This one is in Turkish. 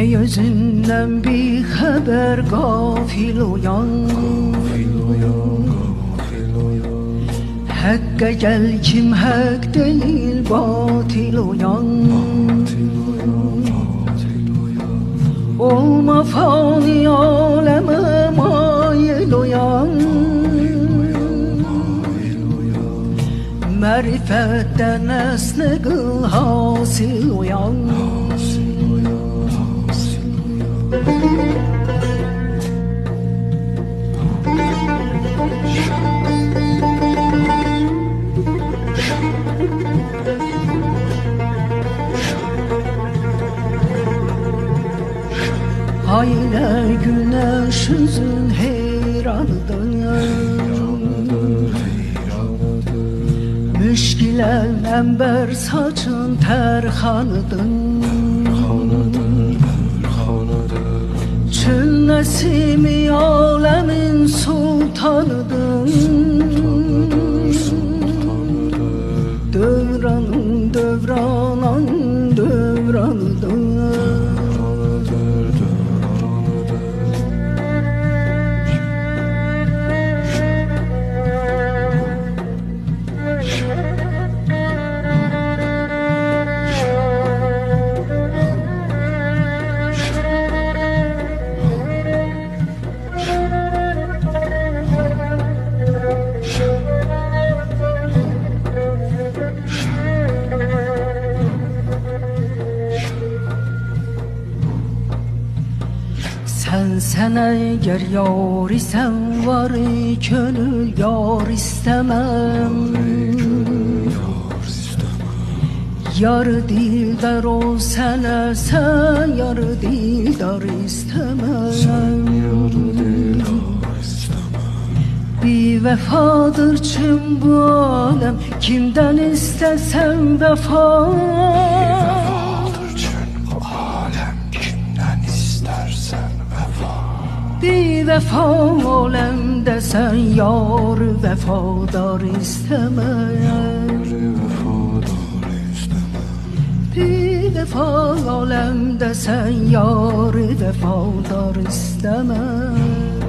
Ne yüzünden bir haber gafil uyan, Hakka gel kim hak değil batil uyan. Olma fani aleme mail uyan, Marifetten esne kıl hasil uyan. Hayle güneş yüzün heyranıdır, Müşkile ember saçın terhanıdır, Çün nesimi alemin sultanıdır, Dövranın dövranan dövranıdır. Sen eğer yar isen var könül yar istemem, Yar dildar ol sene sen yar dildar istemem. Bir vefadır çün bu alem, kimden istesem vefa. Bir vefa alemde sen yar vefadar istemem. Bir vefa alemde sen yar vefadar istemem.